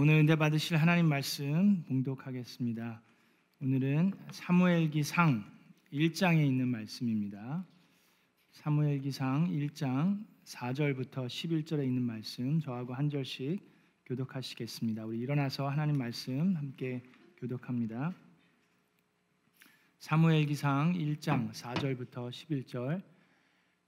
오늘 은혜 받으실 하나님 말씀 봉독하겠습니다. 오늘은 사무엘기상 1장에 있는 말씀입니다. 사무엘기상 1장 4절부터 11절에 있는 말씀 저하고 한 절씩 교독하시겠습니다. 우리 일어나서 하나님 말씀 함께 교독합니다. 사무엘기상 1장 4절부터 11절.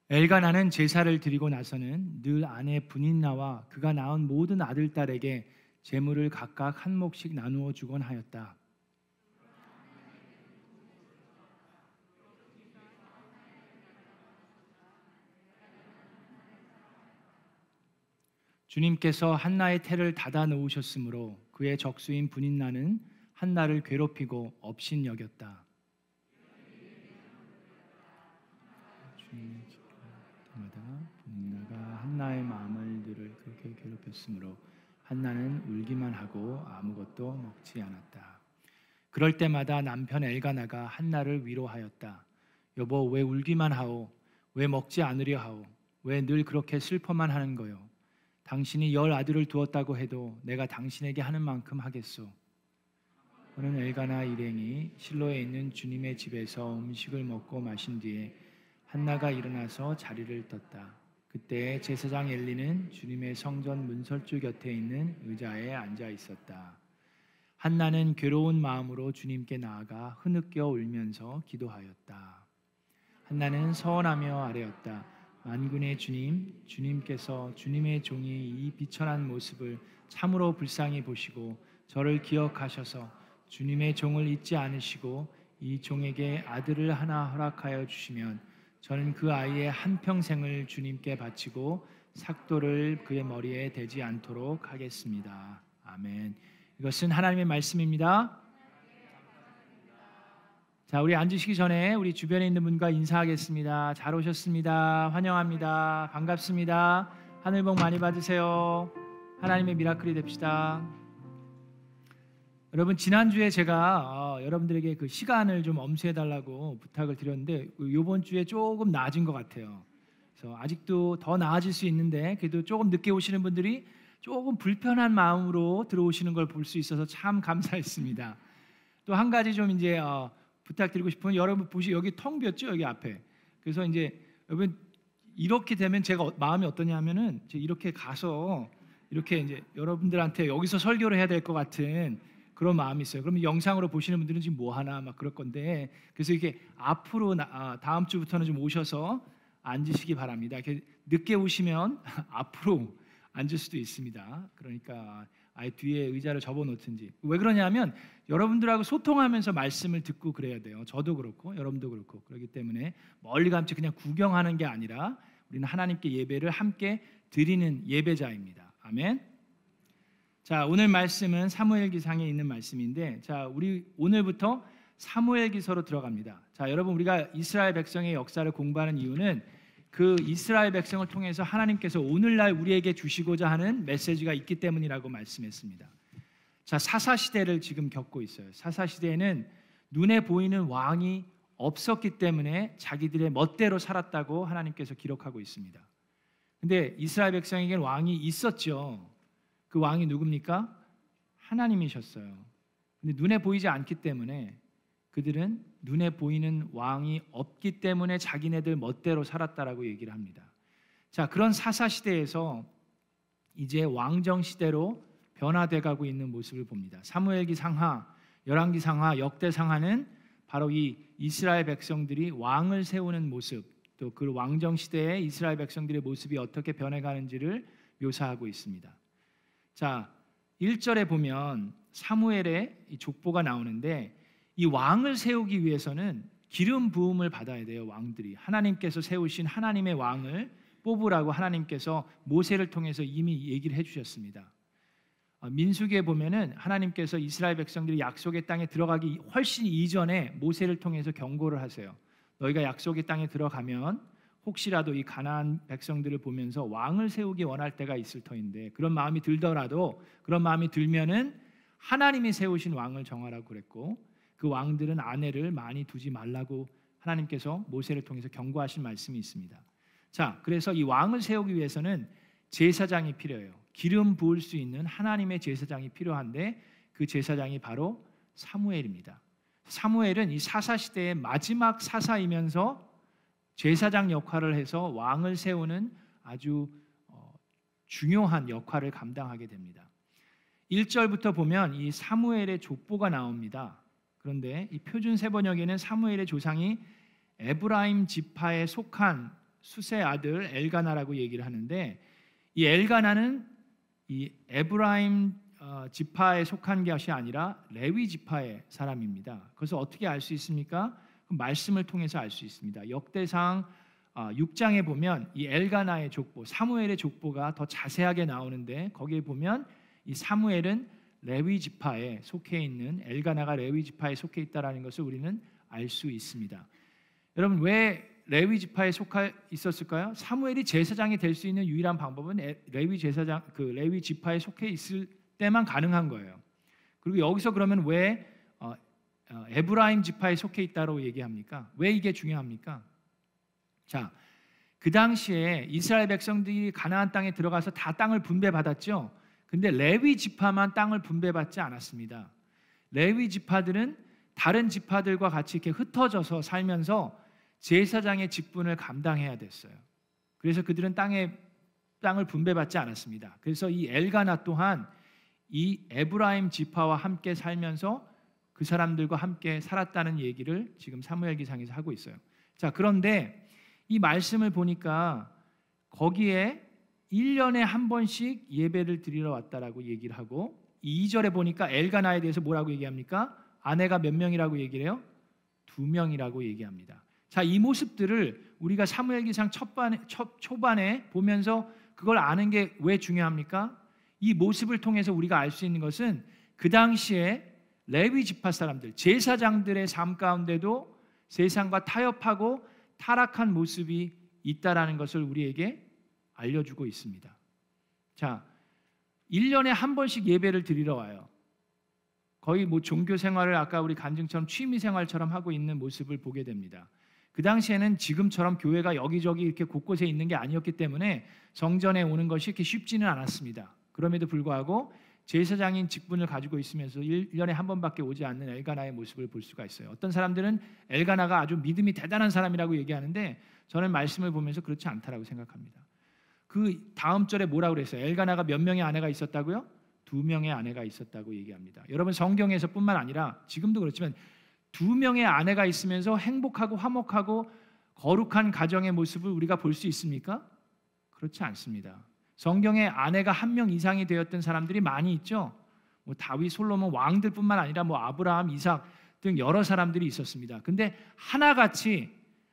엘가나는 제사를 드리고 나서는 늘 아내 브닌나와 그가 낳은 모든 아들 딸에게 제물을 각각 한 몫씩 나누어 주곤 하였다. 주님께서 한나의 태를 닫아 놓으셨으므로 그의 적수인 브닌나는 한나를 괴롭히고 업신여겼다. 브닌나가 한나의 마음을 늘 그렇게 괴롭혔으므로 한나는 울기만 하고 아무것도 먹지 않았다. 그럴 때마다 남편 엘가나가 한나를 위로하였다. 여보, 왜 울기만 하오? 왜 먹지 않으려 하오? 왜 늘 그렇게 슬퍼만 하는 거요? 당신이 10 아들을 두었다고 해도 내가 당신에게 하는 만큼 하겠소. 그는 엘가나 일행이 실로에 있는 주님의 집에서 음식을 먹고 마신 뒤에 한나가 일어나서 자리를 떴다. 그때 제사장 엘리는 주님의 성전 문설주 곁에 있는 의자에 앉아 있었다. 한나는 괴로운 마음으로 주님께 나아가 흐느껴 울면서 기도하였다. 한나는 서원하며 아뢰었다. 만군의 주님, 주님께서 주님의 종이 이 비천한 모습을 참으로 불쌍히 보시고 저를 기억하셔서 주님의 종을 잊지 않으시고 이 종에게 아들을 하나 허락하여 주시면 저는 그 아이의 한평생을 주님께 바치고 삭도를 그의 머리에 대지 않도록 하겠습니다. 아멘. 이것은 하나님의 말씀입니다. 자, 우리 앉으시기 전에 우리 주변에 있는 분과 인사하겠습니다. 잘 오셨습니다. 환영합니다. 반갑습니다. 하늘 복 많이 받으세요. 하나님의 미라클이 됩시다. 여러분, 지난주에 제가 여러분들에게 그 시간을 좀 엄수해달라고 부탁을 드렸는데 이번 주에 조금 나아진 것 같아요. 그래서 아직도 더 나아질 수 있는데 그래도 조금 늦게 오시는 분들이 조금 불편한 마음으로 들어오시는 걸 볼 수 있어서 참 감사했습니다. 또 한 가지 좀 이제 부탁드리고 싶은, 여러분 보시 여기 텅 비었죠, 여기 앞에. 그래서 이제 여러분 이렇게 되면 제가 마음이 어떠냐면은 이렇게 가서 이렇게 이제 여러분들한테 여기서 설교를 해야 될 것 같은 그런 마음이 있어요. 그러면 영상으로 보시는 분들은 지금 뭐 하나 막 그럴 건데, 그래서 이렇게 앞으로 다음 주부터는 좀 오셔서 앉으시기 바랍니다. 이렇게 늦게 오시면 앞으로 앉을 수도 있습니다. 그러니까 아예 뒤에 의자를 접어놓든지. 왜 그러냐면 여러분들하고 소통하면서 말씀을 듣고 그래야 돼요. 저도 그렇고 여러분도 그렇고. 그렇기 때문에 멀리 감지 그냥 구경하는 게 아니라 우리는 하나님께 예배를 함께 드리는 예배자입니다. 아멘. 자, 오늘 말씀은 사무엘기상에 있는 말씀인데, 자, 우리 오늘부터 사무엘기서로 들어갑니다. 자, 여러분, 우리가 이스라엘 백성의 역사를 공부하는 이유는 그 이스라엘 백성을 통해서 하나님께서 오늘날 우리에게 주시고자 하는 메시지가 있기 때문이라고 말씀했습니다. 자, 사사시대를 지금 겪고 있어요. 사사시대에는 눈에 보이는 왕이 없었기 때문에 자기들의 멋대로 살았다고 하나님께서 기록하고 있습니다. 근데 이스라엘 백성에게는 왕이 있었죠. 그 왕이 누굽니까? 하나님이셨어요. 근데 눈에 보이지 않기 때문에 그들은 눈에 보이는 왕이 없기 때문에 자기네들 멋대로 살았다라고 얘기를 합니다. 자, 그런 사사시대에서 이제 왕정시대로 변화돼 가고 있는 모습을 봅니다. 사무엘기 상하, 열왕기 상하, 역대 상하는 바로 이 이스라엘 백성들이 왕을 세우는 모습, 또 그 왕정시대의 이스라엘 백성들의 모습이 어떻게 변해가는지를 묘사하고 있습니다. 자, 1절에 보면 사무엘의 이 족보가 나오는데, 이 왕을 세우기 위해서는 기름 부음을 받아야 돼요. 왕들이 하나님께서 세우신 하나님의 왕을 뽑으라고 하나님께서 모세를 통해서 이미 얘기를 해주셨습니다. 민수기에 보면은 하나님께서 이스라엘 백성들이 약속의 땅에 들어가기 훨씬 이전에 모세를 통해서 경고를 하세요. 너희가 약속의 땅에 들어가면 혹시라도 이 가나안 백성들을 보면서 왕을 세우기 원할 때가 있을 터인데, 그런 마음이 들더라도, 그런 마음이 들면은 하나님이 세우신 왕을 정하라고 그랬고, 그 왕들은 아내를 많이 두지 말라고 하나님께서 모세를 통해서 경고하신 말씀이 있습니다. 자, 그래서 이 왕을 세우기 위해서는 제사장이 필요해요. 기름 부을 수 있는 하나님의 제사장이 필요한데 그 제사장이 바로 사무엘입니다. 사무엘은 이 사사 시대의 마지막 사사이면서 제사장 역할을 해서 왕을 세우는 아주 중요한 역할을 감당하게 됩니다. 1절부터 보면 이 사무엘의 족보가 나옵니다. 그런데 이 표준 세번역에는 사무엘의 조상이 에브라임 지파에 속한 숫의 아들 엘가나라고 얘기를 하는데, 이 엘가나는 이 에브라임 지파에 속한 것이 아니라 레위 지파의 사람입니다. 그래서 어떻게 알 수 있습니까? 그 말씀을 통해서 알 수 있습니다. 역대상 6장에 보면 이 엘가나의 족보, 사무엘의 족보가 더 자세하게 나오는데, 거기에 보면 이 사무엘은 레위 지파에 속해 있는, 엘가나가 레위 지파에 속해 있다라는 것을 우리는 알 수 있습니다. 여러분, 왜 레위 지파에 속해 있었을까요? 사무엘이 제사장이 될 수 있는 유일한 방법은 레위 제사장, 그 레위 지파에 속해 있을 때만 가능한 거예요. 그리고 여기서 그러면 왜 에브라임 지파에 속해 있다고 얘기합니까? 왜 이게 중요합니까? 자, 그 당시에 이스라엘 백성들이 가나안 땅에 들어가서 다 땅을 분배받았죠. 근데 레위 지파만 땅을 분배받지 않았습니다. 레위 지파들은 다른 지파들과 같이 이렇게 흩어져서 살면서 제사장의 직분을 감당해야 됐어요. 그래서 그들은 땅을 분배받지 않았습니다. 그래서 이 엘가나 또한 이 에브라임 지파와 함께 살면서 그 사람들과 함께 살았다는 얘기를 지금 사무엘기상에서 하고 있어요. 자, 그런데 이 말씀을 보니까 거기에 1년에 한 번씩 예배를 드리러 왔다라고 얘기를 하고, 2절에 보니까 엘가나에 대해서 뭐라고 얘기합니까? 아내가 몇 명이라고 얘기를 해요? 2명이라고 얘기합니다. 자, 이 모습들을 우리가 사무엘기상 초반에 보면서 그걸 아는 게 왜 중요합니까? 이 모습을 통해서 우리가 알 수 있는 것은 그 당시에 레위 지파 사람들, 제사장들의 삶 가운데도 세상과 타협하고 타락한 모습이 있다라는 것을 우리에게 알려주고 있습니다. 자, 1년에 한 번씩 예배를 드리러 와요. 거의 종교 생활을 아까 우리 간증처럼 취미 생활처럼 하고 있는 모습을 보게 됩니다. 그 당시에는 지금처럼 교회가 여기저기 이렇게 곳곳에 있는 게 아니었기 때문에 성전에 오는 것이 이렇게 쉽지는 않았습니다. 그럼에도 불구하고 제사장인 직분을 가지고 있으면서 1년에 한 번밖에 오지 않는 엘가나의 모습을 볼 수가 있어요. 어떤 사람들은 엘가나가 아주 믿음이 대단한 사람이라고 얘기하는데, 저는 말씀을 보면서 그렇지 않다라고 생각합니다. 그 다음 절에 뭐라고 그랬어요? 엘가나가 몇 명의 아내가 있었다고요? 2명의 아내가 있었다고 얘기합니다. 여러분, 성경에서뿐만 아니라 지금도 그렇지만 2명의 아내가 있으면서 행복하고 화목하고 거룩한 가정의 모습을 우리가 볼 수 있습니까? 그렇지 않습니다. 성경에 아내가 1명 이상이 되었던 사람들이 많이 있죠. 다윗, 솔로몬 왕들뿐만 아니라 아브라함, 이삭 등 여러 사람들이 있었습니다. 근데 하나같이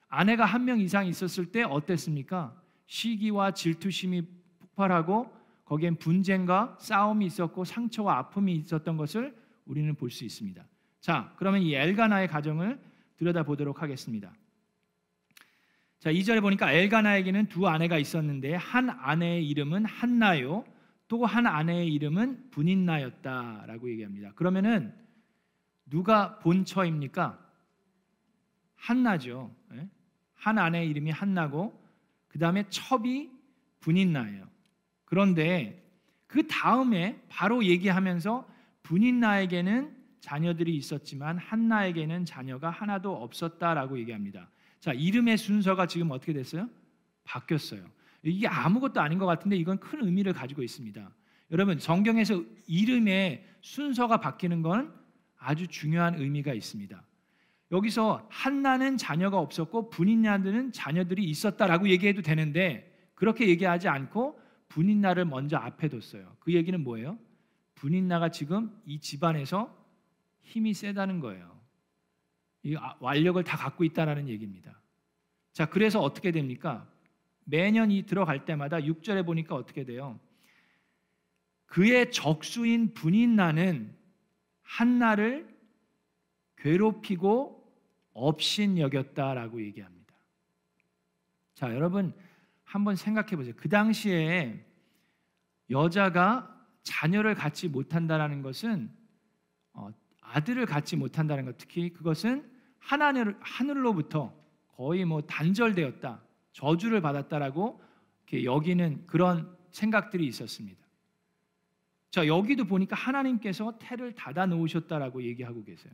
아내가 1명 이상 있었을 때 어땠습니까? 시기와 질투심이 폭발하고 거기엔 분쟁과 싸움이 있었고 상처와 아픔이 있었던 것을 우리는 볼 수 있습니다. 자, 그러면 이 엘가나의 가정을 들여다보도록 하겠습니다. 자, 2절에 보니까 엘가나에게는 2 아내가 있었는데 한 아내의 이름은 한나요, 또 한 아내의 이름은 분인나였다라고 얘기합니다. 그러면은 누가 본처입니까? 한나죠. 한 아내의 이름이 한나고 그 다음에 첩이 분인나예요. 그런데 그 다음에 바로 얘기하면서 분인나에게는 자녀들이 있었지만 한나에게는 자녀가 하나도 없었다라고 얘기합니다. 자, 이름의 순서가 지금 어떻게 됐어요? 바뀌었어요. 이게 아무것도 아닌 것 같은데 이건 큰 의미를 가지고 있습니다. 여러분, 성경에서 이름의 순서가 바뀌는 건 아주 중요한 의미가 있습니다. 여기서 한나는 자녀가 없었고 분인나는 자녀들이 있었다라고 얘기해도 되는데, 그렇게 얘기하지 않고 분인나를 먼저 앞에 뒀어요. 그 얘기는 뭐예요? 분인나가 지금 이 집안에서 힘이 세다는 거예요. 이 완력을 다 갖고 있다는 얘기입니다. 자, 그래서 어떻게 됩니까? 매년 이 들어갈 때마다 6절에 보니까 어떻게 돼요? 그의 적수인 분인나는 한나를 괴롭히고 업신여겼다라고 얘기합니다. 자, 여러분 한번 생각해 보세요. 그 당시에 여자가 자녀를 갖지 못한다는 것은 아들을 갖지 못한다는 것, 특히 그것은 하늘로부터 거의 단절되었다, 저주를 받았다라고 이렇게 여기는 그런 생각들이 있었습니다. 자, 여기도 보니까 하나님께서 태를 닫아 놓으셨다라고 얘기하고 계세요.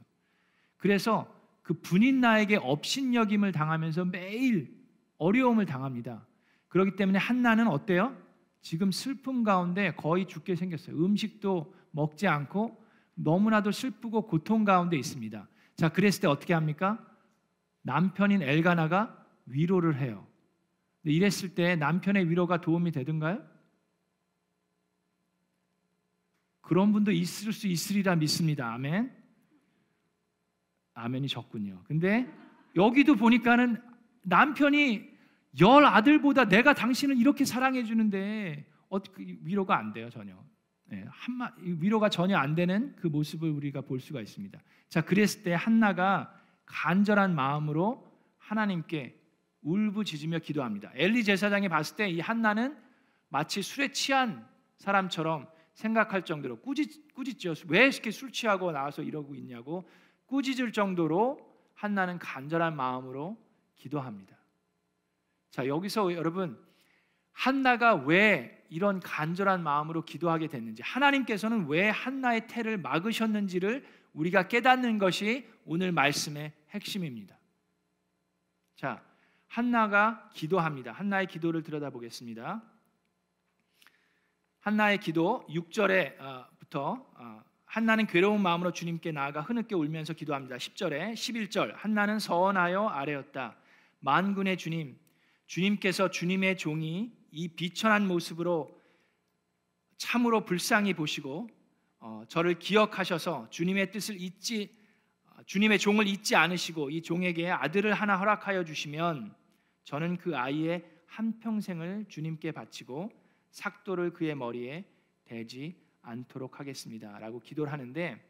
그래서 그 분인 나에게 업신여김을 당하면서 매일 어려움을 당합니다. 그렇기 때문에 한나는 어때요? 지금 슬픔 가운데 거의 죽게 생겼어요. 음식도 먹지 않고 너무나도 슬프고 고통 가운데 있습니다. 자, 그랬을 때 어떻게 합니까? 남편인 엘가나가 위로를 해요. 근데 이랬을 때 남편의 위로가 도움이 되던가요? 그런 분도 있을 수 있으리라 믿습니다. 아멘. 아멘이 적군요. 근데 여기도 보니까는 남편이 10아들보다 내가 당신을 이렇게 사랑해 주는데 위로가 안 돼요. 전혀. 네, 위로가 전혀 안 되는 그 모습을 우리가 볼 수가 있습니다. 자, 그랬을 때 한나가 간절한 마음으로 하나님께 울부짖으며 기도합니다. 엘리 제사장이 봤을 때 이 한나는 마치 술에 취한 사람처럼 생각할 정도로 꾸짖죠. 왜 이렇게 술 취하고 나와서 이러고 있냐고 꾸짖을 정도로 한나는 간절한 마음으로 기도합니다. 자, 여기서 여러분 한나가 왜 이런 간절한 마음으로 기도하게 됐는지, 하나님께서는 왜 한나의 태를 막으셨는지를 우리가 깨닫는 것이 오늘 말씀의 핵심입니다. 자, 한나가 기도합니다. 한나의 기도를 들여다보겠습니다. 한나의 기도 6절에부터 한나는 괴로운 마음으로 주님께 나아가 흐느껴 울면서 기도합니다. 10절에 11절 한나는 서원하여 아뢰었다. 만군의 주님, 주님께서 주님의 종이 이 비천한 모습으로 참으로 불쌍히 보시고 저를 기억하셔서 주님의 뜻을 잊지, 주님의 종을 잊지 않으시고 이 종에게 아들을 하나 허락하여 주시면 저는 그 아이의 한평생을 주님께 바치고 삭도를 그의 머리에 대지 않도록 하겠습니다 라고 기도를 하는데,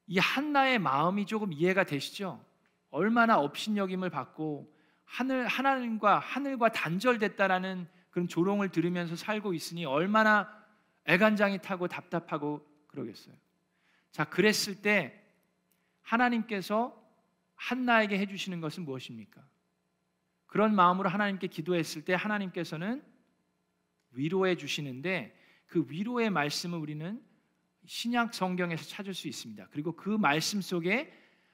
이 한나의 마음이 조금 이해가 되시죠? 얼마나 업신여김을 받고 하늘과 단절됐다라는 그런 조롱을 들으면서 살고 있으니 얼마나 애간장이 타고 답답하고 그러겠어요. 자, 그랬을 때 하나님께서 한나에게 해주시는 것은 무엇입니까? 그런 마음으로 하나님께 기도했을 때 하나님께서는 위로해 주시는데, 그 위로의 말씀을 우리는 신약 성경에서 찾을 수 있습니다. 그리고 그 말씀 속에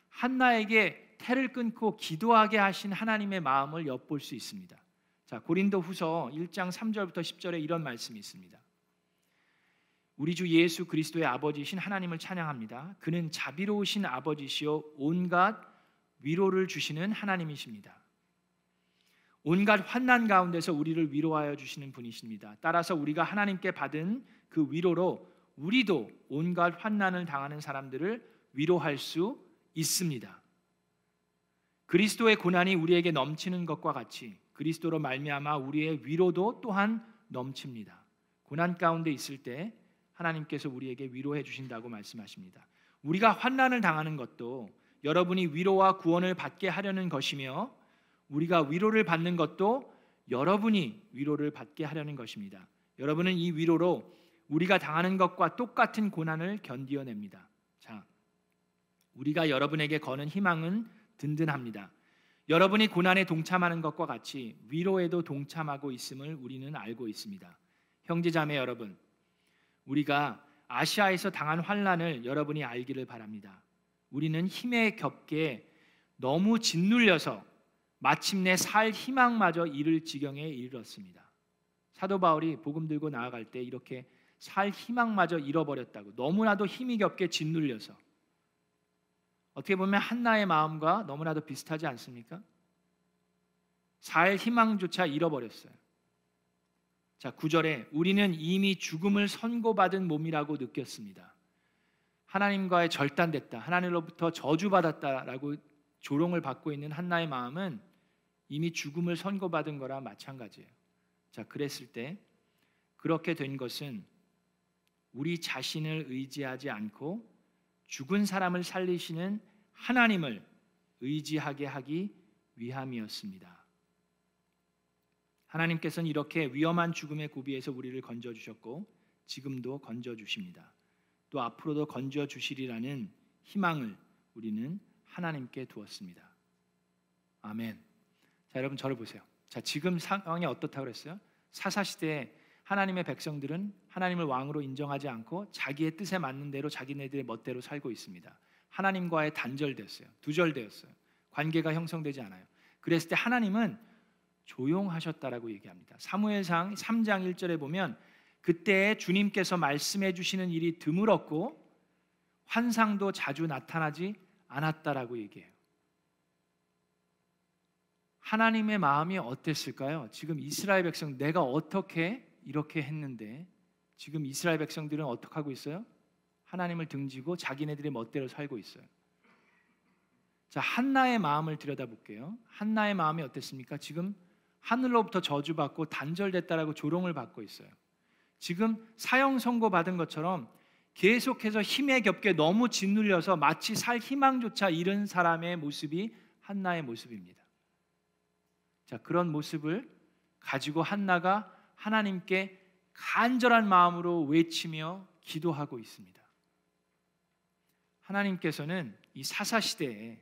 한나에게 태를 끊고 기도하게 하신 하나님의 마음을 엿볼 수 있습니다. 자, 고린도후서 1장 3절부터 10절에 이런 말씀이 있습니다. 우리 주 예수 그리스도의 아버지이신 하나님을 찬양합니다. 그는 자비로우신 아버지시요 온갖 위로를 주시는 하나님이십니다. 온갖 환난 가운데서 우리를 위로하여 주시는 분이십니다. 따라서 우리가 하나님께 받은 그 위로로 우리도 온갖 환난을 당하는 사람들을 위로할 수 있습니다. 그리스도의 고난이 우리에게 넘치는 것과 같이 그리스도로 말미암아 우리의 위로도 또한 넘칩니다. 고난 가운데 있을 때 하나님께서 우리에게 위로해 주신다고 말씀하십니다. 우리가 환난을 당하는 것도 여러분이 위로와 구원을 받게 하려는 것이며, 우리가 위로를 받는 것도 여러분이 위로를 받게 하려는 것입니다. 여러분은 이 위로로 우리가 당하는 것과 똑같은 고난을 견디어냅니다. 자, 우리가 여러분에게 거는 희망은 든든합니다. 여러분이 고난에 동참하는 것과 같이 위로에도 동참하고 있음을 우리는 알고 있습니다. 형제자매 여러분, 우리가 아시아에서 당한 환난을 여러분이 알기를 바랍니다. 우리는 힘에 겹게 너무 짓눌려서 마침내 살 희망마저 잃을 지경에 이르렀습니다. 사도 바울이 복음 들고 나아갈 때 이렇게 살 희망마저 잃어버렸다고, 너무나도 힘이 겹게 짓눌려서. 어떻게 보면 한나의 마음과 너무나도 비슷하지 않습니까? 살 희망조차 잃어버렸어요. 자, 9절에 우리는 이미 죽음을 선고받은 몸이라고 느꼈습니다. 하나님과의 절단됐다, 하나님으로부터 저주받았다라고 조롱을 받고 있는 한나의 마음은 이미 죽음을 선고받은 거랑 마찬가지예요. 자, 그랬을 때 그렇게 된 것은 우리 자신을 의지하지 않고 죽은 사람을 살리시는 하나님을 의지하게 하기 위함이었습니다. 하나님께서는 이렇게 위험한 죽음의 고비에서 우리를 건져주셨고 지금도 건져주십니다. 또 앞으로도 건져주시리라는 희망을 우리는 하나님께 두었습니다. 아멘. 자, 여러분 저를 보세요. 자, 지금 상황이 어떻다고 그랬어요? 사사시대에 하나님의 백성들은 하나님을 왕으로 인정하지 않고 자기의 뜻에 맞는 대로 자기네들의 멋대로 살고 있습니다. 하나님과의 단절됐어요. 두절되었어요. 관계가 형성되지 않아요. 그랬을 때 하나님은 조용하셨다라고 얘기합니다. 사무엘상 3장 1절에 보면 그때 주님께서 말씀해 주시는 일이 드물었고 환상도 자주 나타나지 않았다라고 얘기해요. 하나님의 마음이 어땠을까요? 지금 이스라엘 백성 내가 어떻게 이렇게 했는데 지금 이스라엘 백성들은 어떻게 하고 있어요? 하나님을 등지고 자기네들의 멋대로 살고 있어요. 자, 한나의 마음을 들여다볼게요. 한나의 마음이 어땠습니까? 지금 하늘로부터 저주받고 단절됐다라고 조롱을 받고 있어요. 지금 사형 선고 받은 것처럼 계속해서 힘에 겹게 너무 짓눌려서 마치 살 희망조차 잃은 사람의 모습이 한나의 모습입니다. 자, 그런 모습을 가지고 한나가 하나님께 간절한 마음으로 외치며 기도하고 있습니다. 하나님께서는 이 사사시대에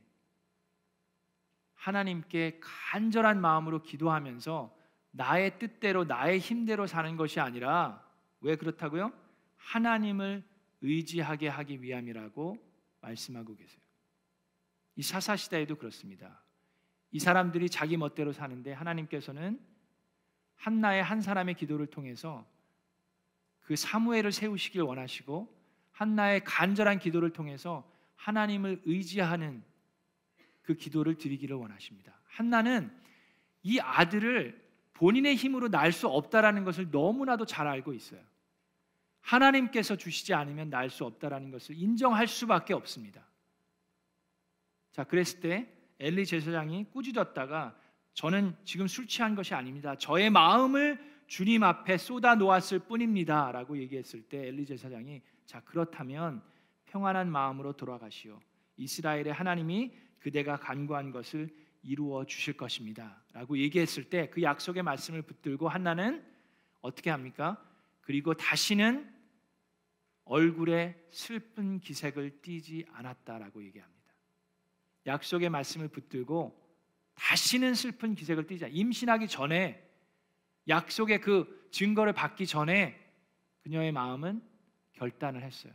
하나님께 간절한 마음으로 기도하면서 나의 뜻대로 나의 힘대로 사는 것이 아니라 왜 그렇다고요? 하나님을 의지하게 하기 위함이라고 말씀하고 계세요. 이 사사시대에도 그렇습니다. 이 사람들이 자기 멋대로 사는데 하나님께서는 한나의 한 사람의 기도를 통해서 그 사무엘을 세우시길 원하시고 한나의 간절한 기도를 통해서 하나님을 의지하는 그 기도를 드리기를 원하십니다. 한나는 이 아들을 본인의 힘으로 낳을 수 없다라는 것을 너무나도 잘 알고 있어요. 하나님께서 주시지 않으면 낳을 수 없다라는 것을 인정할 수밖에 없습니다. 자, 그랬을 때 엘리 제사장이 꾸짖었다가 저는 지금 술 취한 것이 아닙니다. 저의 마음을 주님 앞에 쏟아 놓았을 뿐입니다 라고 얘기했을 때 엘리 제사장이 자, 그렇다면 평안한 마음으로 돌아가시오. 이스라엘의 하나님이 그대가 간구한 것을 이루어 주실 것입니다 라고 얘기했을 때 그 약속의 말씀을 붙들고 한나는 어떻게 합니까? 그리고 다시는 얼굴에 슬픈 기색을 띠지 않았다라고 얘기합니다. 약속의 말씀을 붙들고 다시는 슬픈 기색을 띠지 않았다. 임신하기 전에 약속의 그 증거를 받기 전에 그녀의 마음은 결단을 했어요.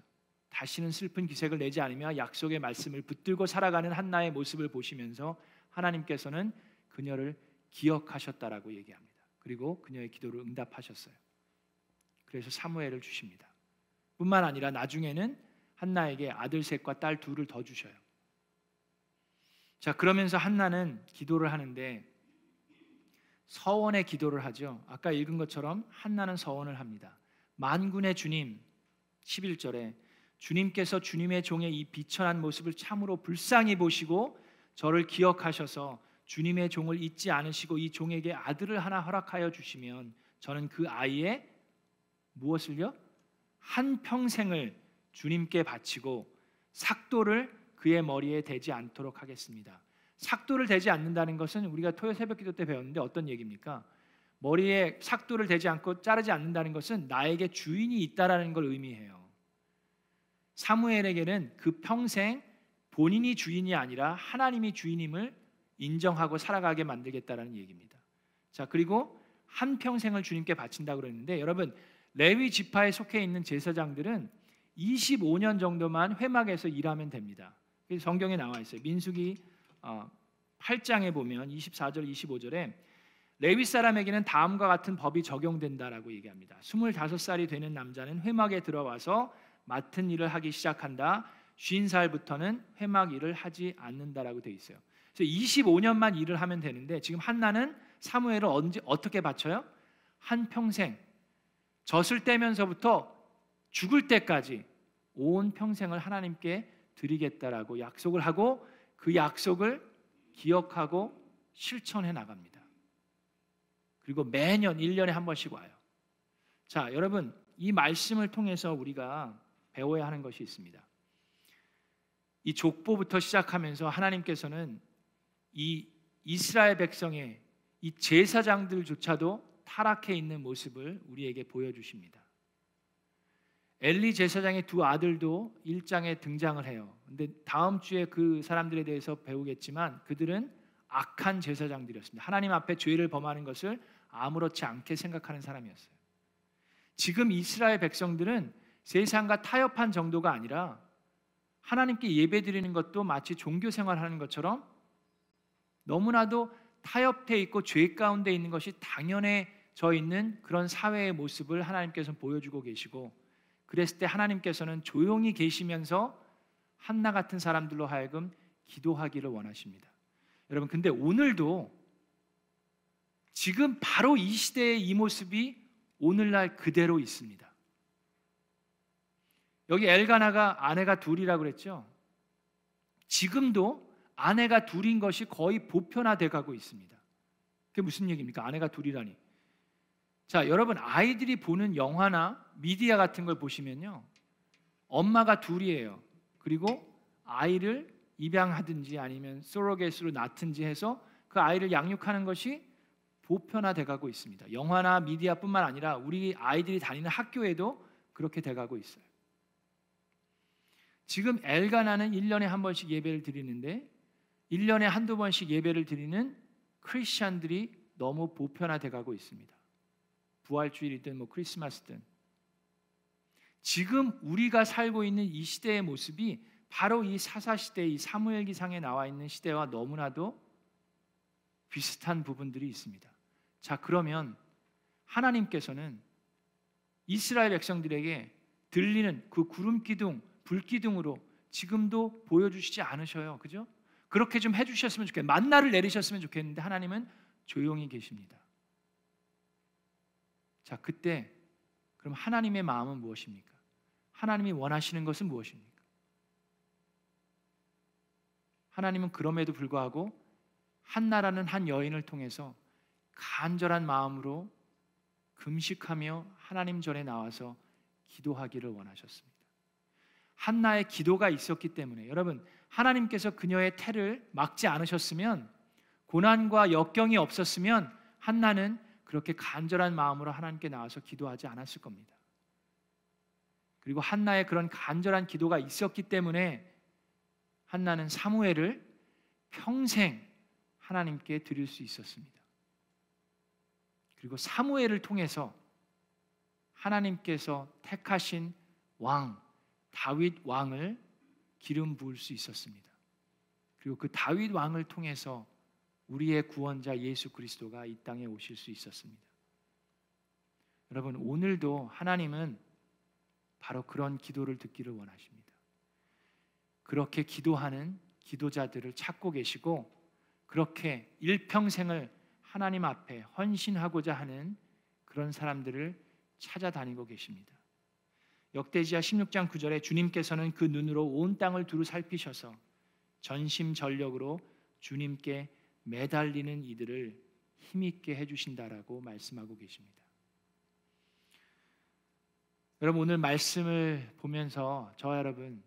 다시는 슬픈 기색을 내지 않으며 약속의 말씀을 붙들고 살아가는 한나의 모습을 보시면서 하나님께서는 그녀를 기억하셨다라고 얘기합니다. 그리고 그녀의 기도를 응답하셨어요. 그래서 사무엘을 주십니다. 뿐만 아니라 나중에는 한나에게 아들 셋과 딸 둘을 더 주셔요. 자, 그러면서 한나는 기도를 하는데 서원의 기도를 하죠. 아까 읽은 것처럼 한나는 서원을 합니다. 만군의 주님, 11절에 주님께서 주님의 종의 이 비천한 모습을 참으로 불쌍히 보시고 저를 기억하셔서 주님의 종을 잊지 않으시고 이 종에게 아들을 하나 허락하여 주시면 저는 그 아이의 무엇을요? 한 평생을 주님께 바치고 삭도를 그의 머리에 대지 않도록 하겠습니다. 삭도를 대지 않는다는 것은 우리가 토요 새벽기도 때 배웠는데 어떤 얘기입니까? 머리에 삭도를 대지 않고 자르지 않는다는 것은 나에게 주인이 있다라는 걸 의미해요. 사무엘에게는 그 평생 본인이 주인이 아니라 하나님이 주인임을 인정하고 살아가게 만들겠다라는 얘기입니다. 자, 그리고 한 평생을 주님께 바친다고 그랬는데 여러분 레위 지파에 속해 있는 제사장들은 25년 정도만 회막에서 일하면 됩니다. 성경에 나와 있어요. 민수기 8장에 보면 24절 25절에 레위 사람에게는 다음과 같은 법이 적용된다라고 얘기합니다. 25살이 되는 남자는 회막에 들어와서 맡은 일을 하기 시작한다. 50살부터는 회막 일을 하지 않는다라고 되어 있어요. 그래서 25년만 일을 하면 되는데 지금 한나는 사무엘을 어떻게 바쳐요? 한 평생 젖을 떼면서부터 죽을 때까지 온 평생을 하나님께 드리겠다라고 약속을 하고 그 약속을 기억하고 실천해 나갑니다. 그리고 매년 1년에 한 번씩 와요. 자, 여러분 이 말씀을 통해서 우리가 배워야 하는 것이 있습니다. 이 족보부터 시작하면서 하나님께서는 이 이스라엘 백성의 이 제사장들조차도 타락해 있는 모습을 우리에게 보여주십니다. 엘리 제사장의 두 아들도 1장에 등장을 해요. 근데 다음 주에 그 사람들에 대해서 배우겠지만 그들은 악한 제사장들이었습니다. 하나님 앞에 죄를 범하는 것을 아무렇지 않게 생각하는 사람이었어요. 지금 이스라엘 백성들은 세상과 타협한 정도가 아니라 하나님께 예배드리는 것도 마치 종교 생활하는 것처럼 너무나도 타협돼 있고 죄 가운데 있는 것이 당연해져 있는 그런 사회의 모습을 하나님께서는 보여주고 계시고, 그랬을 때 하나님께서는 조용히 계시면서 한나 같은 사람들로 하여금 기도하기를 원하십니다. 여러분, 근데 오늘도 지금 바로 이 시대의 이 모습이 오늘날 그대로 있습니다. 여기 엘가나가 아내가 둘이라고 그랬죠. 지금도 아내가 둘인 것이 거의 보편화돼 가고 있습니다. 그게 무슨 얘기입니까? 아내가 둘이라니. 자, 여러분, 아이들이 보는 영화나 미디어 같은 걸 보시면요, 엄마가 둘이에요. 그리고 아이를 입양하든지 아니면 서로겟으로 낳든지 해서 그 아이를 양육하는 것이 보편화돼 가고 있습니다. 영화나 미디어뿐만 아니라 우리 아이들이 다니는 학교에도 그렇게 돼 가고 있어요. 지금 엘가나는 1년에 한 번씩 예배를 드리는데 1년에 한두 번씩 예배를 드리는 크리스천들이 너무 보편화돼 가고 있습니다. 부활주일이든 뭐 크리스마스든. 지금 우리가 살고 있는 이 시대의 모습이 바로 이 사사시대, 이 사무엘기상에 나와 있는 시대와 너무나도 비슷한 부분들이 있습니다. 자, 그러면 하나님께서는 이스라엘 백성들에게 들리는 그 구름 기둥, 불 기둥으로 지금도 보여주시지 않으셔요. 그죠? 그렇게 좀 해주셨으면 좋겠어요. 만나를 내리셨으면 좋겠는데 하나님은 조용히 계십니다. 자, 그때 그럼 하나님의 마음은 무엇입니까? 하나님이 원하시는 것은 무엇입니까? 하나님은 그럼에도 불구하고 한나라는 한 여인을 통해서 간절한 마음으로 금식하며 하나님 전에 나와서 기도하기를 원하셨습니다. 한나의 기도가 있었기 때문에, 여러분, 하나님께서 그녀의 태를 막지 않으셨으면, 고난과 역경이 없었으면 한나는 그렇게 간절한 마음으로 하나님께 나와서 기도하지 않았을 겁니다. 그리고 한나의 그런 간절한 기도가 있었기 때문에 한나는 사무엘을 평생 하나님께 드릴 수 있었습니다. 그리고 사무엘을 통해서 하나님께서 택하신 왕 다윗 왕을 기름 부을 수 있었습니다. 그리고 그 다윗 왕을 통해서 우리의 구원자 예수 그리스도가 이 땅에 오실 수 있었습니다. 여러분, 오늘도 하나님은 바로 그런 기도를 듣기를 원하십니다. 그렇게 기도하는 기도자들을 찾고 계시고, 그렇게 일평생을 하나님 앞에 헌신하고자 하는 그런 사람들을 찾아다니고 계십니다. 역대지하 16장 9절에 주님께서는 그 눈으로 온 땅을 두루 살피셔서 전심전력으로 주님께 매달리는 이들을 힘있게 해주신다라고 말씀하고 계십니다. 여러분, 오늘 말씀을 보면서 저와 여러분,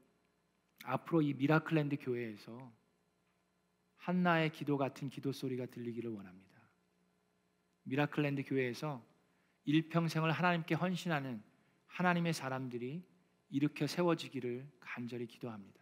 앞으로 이 미라클랜드 교회에서 한나의 기도 같은 기도 소리가 들리기를 원합니다. 미라클랜드 교회에서 일평생을 하나님께 헌신하는 하나님의 사람들이 일으켜 세워지기를 간절히 기도합니다.